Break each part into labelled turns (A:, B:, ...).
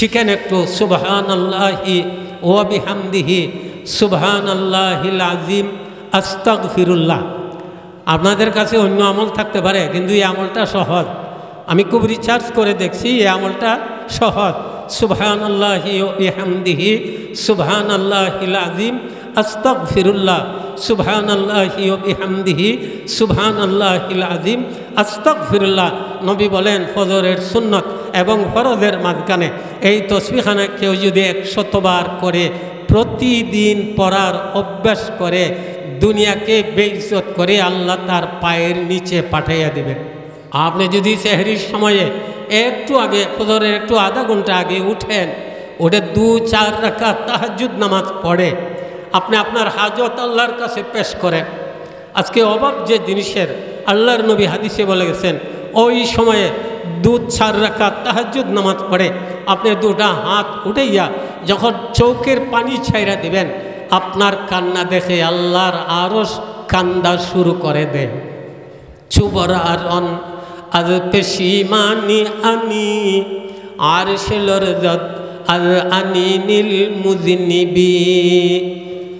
A: শিখেন একটু সুবহানাল্লাহি ওয়া বিহামদিহি সুবহানাল্লাহিল আযীম আস্তাগফিরুল্লাহ। আপনাদের কাছে অন্য আমল থাকতে পারে, কিন্তু এই আমলটা সহজ। আমি খুব রিসার্চ করে দেখছি, এই আমলটা সহজ। সুবহানাল্লাহি ওয়া বিহামদিহি সুবহানাল্লাহিল আযীম আস্তাগফিরুল্লাহ, সুবহানাল্লাহি ওয়া বিহামদিহি সুবহানাল্লাহিল আযীম আস্তাগফিরুল্লাহ। নবী বলেন ফজরের সুন্নত এবং ফরজের মাঝখানে এই তসবিহখানা কেউ যদি 100 বার করে প্রতিদিন পড়ার অভ্যাস করে, দুনিয়াকে বেইজ্জত করে আল্লাহ তার পায়ের নিচে পাঠাইয়া দেবেন। আপনি যদি সেহরির সময়ে একটু আগে, ফজরের একটু আধা ঘন্টা আগে উঠেন, ওটা 2-4 রাকাত তাহাজ্জুদ নামাজ পড়ে আপনি আপনার হাজত আল্লাহর কাছে পেশ করেন। আজকে অভাব যে জিনিসের, আল্লাহর নবী হাদিসে বলে গেছেন, ওই সময়ে 2-4 রাকাত তাহাজ্জুদ নামাজ পড়ে আপনি দুটা হাত উঠাইয়া যখন চৌকের পানি ছাইরা দিবেন, আপনার কান্না দেখে আল্লাহর আরশ কান্দা শুরু করে দেয়। চুবরারন আজ পেশিমানি আনি আর শেলর যত আজ আনি নীল মুজিনিবি।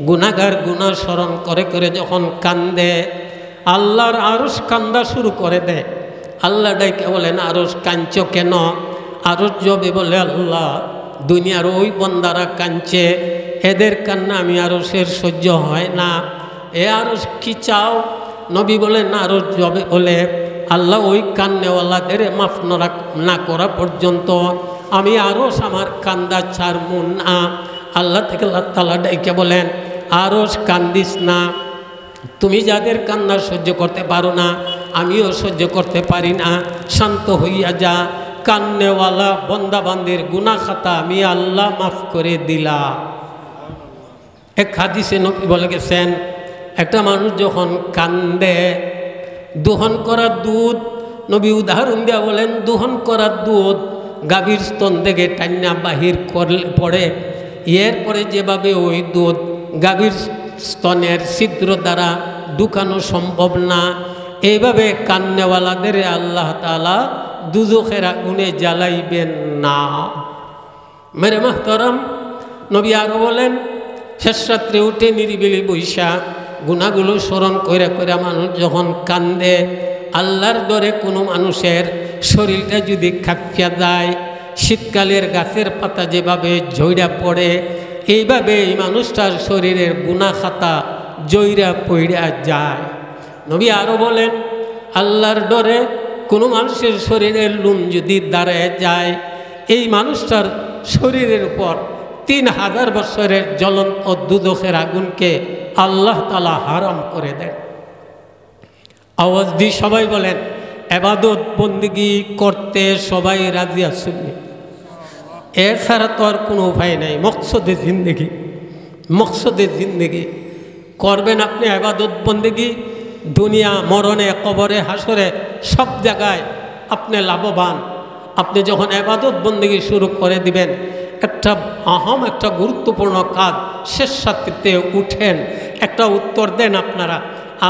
A: গুনাহগার গুনাহ স্মরণ করে করে যখন কান্দে, আল্লাহর আরশ কান্দা শুরু করে দেয়। আল্লাহ ডাইকে বলেন, আরশ কাঁদছ কেন? আরশ জবে বলে, আল্লাহ দুনিয়ার ওই বন্দারা কাঁদছে, এদের কান্না আমি আরশের সহ্য হয় না। এ আরশ কি চাও? নবী বলেন, আরশ জবে বলে, আল্লাহ ওই কান্নেওয়ালাদের মাফ না করা পর্যন্ত আমি আরশ আমার কান্দা ছাড়বো না। আল্লাহ থেকে আল্লাহ তাআলা ডাইকে বলেন, আরশ কান্দিস না, তুমি যাদের কান্না সহ্য করতে পারো না আমিও সহ্য করতে পারি না, শান্ত হইয়া যা। কান্নেওয়ালা বন্দাবান্দির গুনাহ খাতা আমি আল্লাহ মাফ করে দিলাম। এক হাদিসে নবী বলে গেছেন, একটা মানুষ যখন কান্দে, দোহন করা দুধ, নবী উদাহরণ দেওয়া বলেন, দোহন করা দুধ গাভীর স্তন থেকে টান্না বাহির করলে পড়ে, এরপরে যেভাবে ওই দুধ গাভীর স্তনের ছিদ্র দ্বারা ঢুকানো সম্ভব না, এইভাবে কান্নেওয়ালাদের আল্লাহ তাআলা দুজখের আগুনে জ্বালাইবেন না। মেরে মাহতারাম, নবী আরও বলেন, শেষ রাত্রে উঠে নিরিবিলি বৈশা গুনাহগুলো স্মরণ করে করে মানুষ যখন কান্দে, আল্লাহর ডরে কোনো মানুষের শরীরটা যদি কাঁপিয়া যায়, শীতকালের গাছের পাতা যেভাবে ঝইরা পড়ে, এইভাবে এই মানুষটার শরীরের গুনাহ খাতা জইরা পইড়া যায়। নবী আরও বলেন, আল্লাহর ডরে কোনো মানুষের শরীরের লুম যদি দাঁড়ায় যায়, এই মানুষটার শরীরের উপর 3000 বছরের জ্বলন্ত দুজখের আগুনকে আল্লাহ তাআলা হারাম করে দেন। আওয়াজ দিয়ে সবাই বলেন, ইবাদত বন্দেগী করতে সবাই রাজি আছেন? এছাড়া তো আর কোনো উপায় নাই। মকসদে জিন্দেগি করবেন আপনি ইবাদত বন্দেগী, দুনিয়া মরণে কবরে হাসরে সব জায়গায় আপনি লাভবান। আপনি যখন ইবাদত বন্দেগী শুরু করে দিবেন, একটা একটা গুরুত্বপূর্ণ কাজ, শেষ রাত্রিতে উঠেন, একটা উত্তর দেন, আপনারা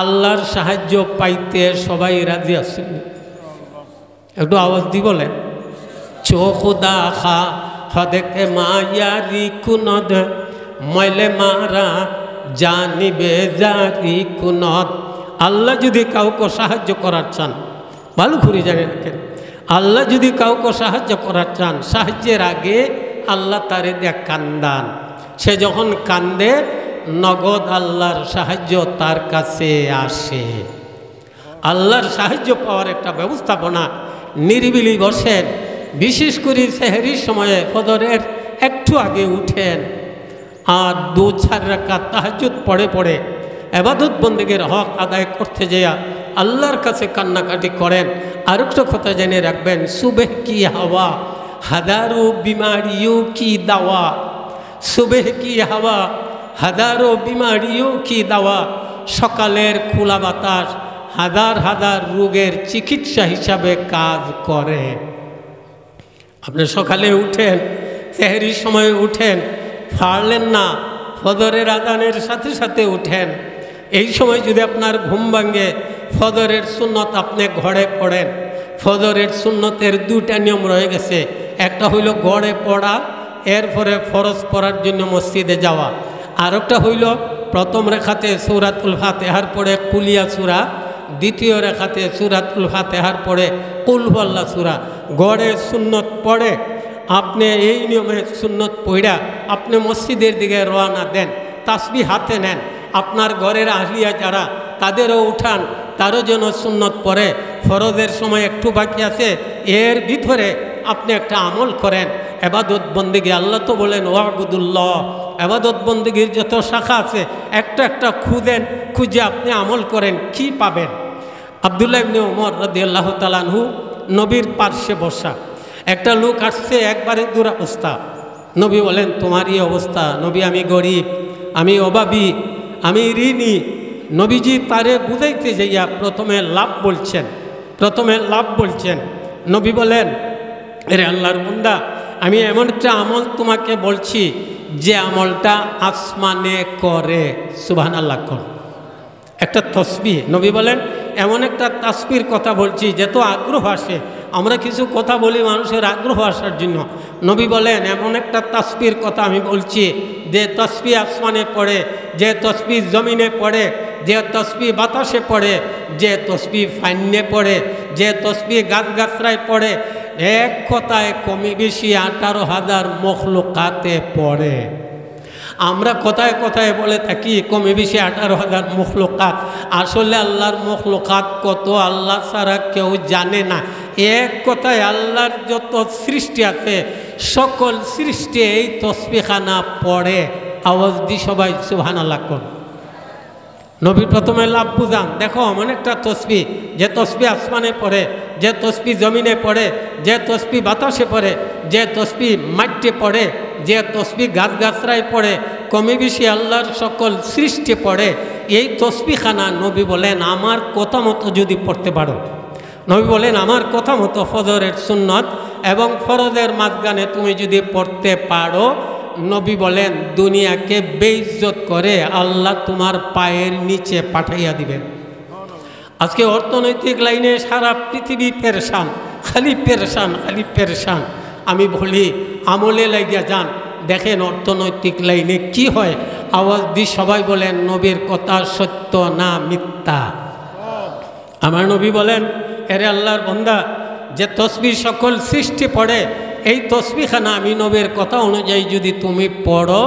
A: আল্লাহর সাহায্য পাইতে সবাই রাজি আছেন? একটু আওয়াজ দি বলেন। চোখুদা খা হদেকে মায়ারি কুনদ ময়লে মারা জানিবে জারি কুনদ। আল্লাহ যদি কাউকে সাহায্য করার চান, ভালো করে জানে রাখেন, আল্লাহ যদি কাউকে সাহায্য করার চান, সাহায্যের আগে আল্লাহ তারে দেখ কান্দান। সে যখন কান্দে, নগদ আল্লাহর সাহায্য তার কাছে আসে। আল্লাহর সাহায্য পাওয়ার একটা ব্যবস্থাপনা, নিরিবিলি বসেন, বিশেষ করে সেহরির সময়ে ফজরের একটু আগে উঠেন আর 2-4 রাকাত তাহাজ্জুদ পড়ে পড়ে ইবাদত বন্দেগীর হক আদায় করতে যেয়া আল্লাহর কাছে কান্নাকাটি করেন। আর একটা কথা জেনে রাখবেন, সুবেহ কি হাওয়া হাজারো বিমারিও কি দাওয়া। সুবেহ কি হাওয়া হাজারো বিমারিও কি দাওয়া। সকালের খোলা বাতাস হাজার হাজার রোগের চিকিৎসা হিসাবে কাজ করে। আপনি সকালে উঠেন, সেহরির সময় উঠেন, পারলেন না ফজরের আজানের সাথে সাথে উঠেন। এই সময় যদি আপনার ঘুম ভাঙে, ফজরের সুন্নত আপনি ঘরে পড়েন। ফজরের সুন্নতের 2টা নিয়ম রয়ে গেছে। একটা হইল গড়ে পড়া, এরপরে ফরজ পড়ার জন্য মসজিদে যাওয়া, আর একটা হইল প্রথম রেখাতে সূরাতুল ফাতিহার পরে কুলিয়া সূরা, দ্বিতীয় রেখাতে সূরাতুল ফাতিহার পরে কুল হুয়াল্লাহ সূরা। গড়ে সুন্নত পড়ে আপনি এই নিয়মে সুন্নত পড়া আপনি মসজিদের দিকে রওনা দেন, তাসবিহ হাতে নেন। আপনার ঘরের আহলিয়া যারা তাদেরও উঠান, তারও যেন সুন্নত পড়ে। ফরজের সময় একটু বাকি আছে, এর ভিতরে আপনি একটা আমল করেন, এবাদত বন্দেগী। আল্লাহ তো বলেন ওয়াবুদুল্লাহ, এবাদত বন্দেগীর যত শাখা আছে একটা একটা খুঁজে আপনি আমল করেন, কি পাবেন? আব্দুল্লাহ ইবনে ওমর রাদিয়াল্লাহু তাআলা আনহু নবীর পার্শ্বে বসা, একটা লোক আসছে একবারে দুরবস্থা। নবী বলেন তোমার এই অবস্থা? নবী আমি গরিব, আমি অভাবী, আমি ঋণী। নবীজি তারে বুঝাইতে যাইয়া প্রথমে লাভ বলছেন। নবী বলেন এরে আল্লাহর বান্দা, আমি এমন একটা আমল তোমাকে বলছি যে আমলটা আসমানে করে। সুবহানাল্লাহ কর। একটা তসবিহ। নবী বলেন এমন একটা তাসবির কথা বলছি যে তো আগ্রহ আসে, আমরা কিছু কথা বলি মানুষের আগ্রহ আসার জন্য। নবী বলেন এমন একটা তাসবির কথা আমি বলছি যে তসবিহ আসমানে পড়ে, যে তসবিহ জমিনে পড়ে, যে তসবিহ বাতাসে পড়ে, যে তসবিহ ফাইন্যে পড়ে, যে তসবিহ গাছগাছরায় পড়ে, এক কথায় কমে বেশি 18,000 মখলুকাতে পড়ে। আমরা কথায় কথায় বলে থাকি কমে বেশি 18,000 মখলুকাত। আসলে আল্লাহর মখলুকাত কত আল্লাহ ছাড়া কেউ জানে না। এক কথায় আল্লাহর যত সৃষ্টি আছে সকল সৃষ্টি এই তসবিহখানা পড়ে। আওয়াজ দি সবাই সুবহানাল্লাহ কর। নবী প্রথমে লাভ বুঝান, দেখো এমন একটা তসবিহ, যে তসবিহ আসমানে পড়ে, যে তসবিহ জমিনে পড়ে, যে তসবিহ বাতাসে পড়ে, যে তসবিহ মাটিতে পড়ে, যে তসবিহ গাছগাছরায় পড়ে, কমে বেশি আল্লাহর সকল সৃষ্টি পড়ে। এই তসবিহখানা নবী বলেন আমার কথা মতো যদি পড়তে পারো, নবী বলেন আমার কথা মতো ফজরের সুন্নত এবং ফরজের মাঝখানে তুমি যদি পড়তে পারো, নবী বলেন দুনিয়াকে বেইজ্জত করে আল্লাহ তোমার পায়ের নিচে পাঠাইয়া দিবেন। আজকে অর্থনৈতিক লাইনে সারা পৃথিবী পেরেশান, খালি পেরেশান। আমি বলি আমলে লাগিয়া যান, দেখেন অর্থনৈতিক লাইনে কি হয়। আওয়াজ দি সবাই বলেন নবীর কথা সত্য না মিথ্যা? আমার নবী বলেন এরে আল্লাহর বান্দা, যে তসবিহ সকল সৃষ্টি পড়ে, এই তসবিহখানা আমি নবীর কথা অনুযায়ী যদি তুমি পড়ো,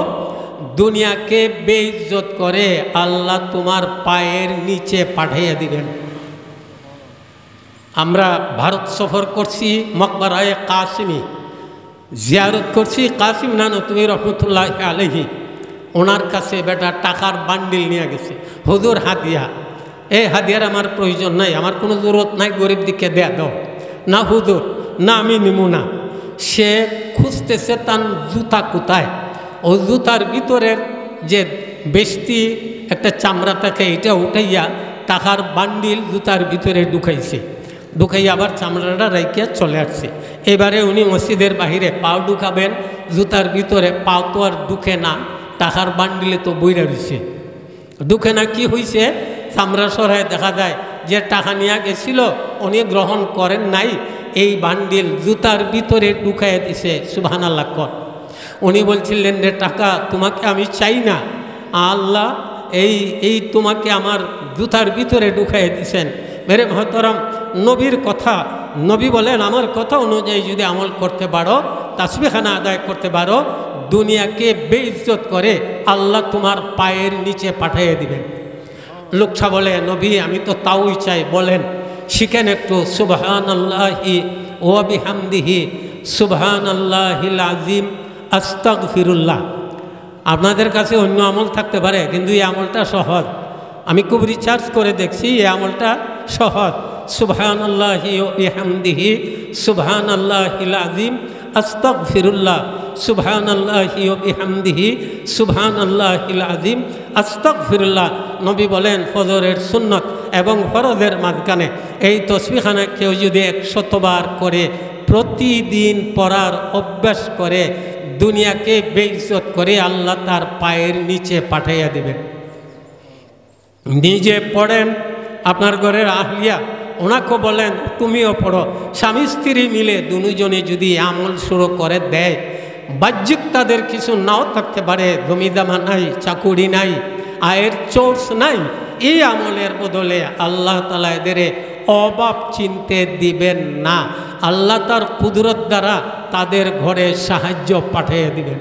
A: দুনিয়াকে বেইজ্জত করে আল্লাহ তোমার পায়ের নিচে পাঠাইয়া দিবেন। আমরা ভারত সফর করছি, মকবরায়ে কাসিমি জিয়ারত করছি। কাসিম নানতুবি রহমতুল্লাহ আলাইহি ওনার কাছে বেটা টাকার বান্ডিল নিয়ে গেছে, হুজুর হাদিয়া। এই হাদিয়ার আমার প্রয়োজন নাই, আমার কোনো জরুরত নাই, গরিব দিকে দেয়া দাও না হুজুর, না আমি নিমু না। সে খুঁজতেছে তার জুতা কোথায়। ও জুতার ভিতরের যে বেস্তি একটা চামড়া থাকে, এটা উঠাইয়া টাকার বান্ডিল জুতার ভিতরে ঢুকাইয়া আবার চামড়াটা রাইকিয়া চলে আসছে। এবারে উনি মসজিদের বাহিরে পাও ঢুকাবেন, জুতার ভিতরে পাও তো আর ঢুকে না, টাকার বান্ডিলে তো বইরা রয়েছে, ঢুকে না। কি হয়েছে? চামড়া সরায় দেখা যায় যে টাকা নিয়ে গেছিল উনি গ্রহণ করেন নাই, এই বান্ডিল জুতার ভিতরে ঢুকাইয়া দিছে। সুবহানাল্লাহ কর। উনি বলছিলেন রে টাকা তোমাকে আমি চাই না, আল্লাহ এই তোমাকে আমার জুতার ভিতরে ঢুকাইয়া দিছেন। মেরে মহতরম, নবীর কথা, নবী বলেন আমার কথা অনুযায়ী যদি আমল করতে পারো, তাসবিহখানা আদায় করতে পারো, দুনিয়াকে বেইজ্জত করে আল্লাহ তোমার পায়ের নিচে পাঠিয়ে দিবেন। লোকটা বলে নবী আমি তো তাওই চাই, বলেন শিখেন একটু। সুবহানাল্লাহি ওয়া বিহামদিহি সুবহানাল্লাহিল আযীম আস্তাগফিরুল্লাহ। আপনাদের কাছে অন্য আমল থাকতে পারে, কিন্তু এই আমলটা সহজ। আমি খুব রিসার্চ করে দেখছি, এই আমলটা সহজ। সুবহানাল্লাহি ওয়া বিহামদিহি সুবহানাল্লাহিল আযীম আস্তাগফিরুল্লাহ সুবহানাল্লাহি ওয়া বিহামদিহি সুবহানাল্লাহিল আযীম আস্তাগফিরুল্লাহ। নবী বলেন ফজরের সুন্নত এবং ফরজের মাঝখানে এই তসবিহখানা কেউ যদি 100 বার করে, প্রতিদিন পড়ার অভ্যাস করে, দুনিয়াকে বেইজ্জত করে আল্লাহ তার পায়ের নিচে পাঠাইয়া দেবেন। নিজে পড়েন, আপনার ঘরের আহলিয়া ওনাকে বলেন তুমিও পড়ো। স্বামী স্ত্রী মিলে দুজনে যদি আমল শুরু করে দেয়, বাহ্যিক তাদের কিছু নাও থাকতে পারে, জমিদামা নাই, চাকুরি নাই, আয়ের সোর্স নাই, এই আমলের বদলে আল্লাহ তাআলা এদের অভাব চিনতে দিবেন না। আল্লাহ তার কুদরত দ্বারা তাদের ঘরে সাহায্য পাঠিয়ে দিবেন।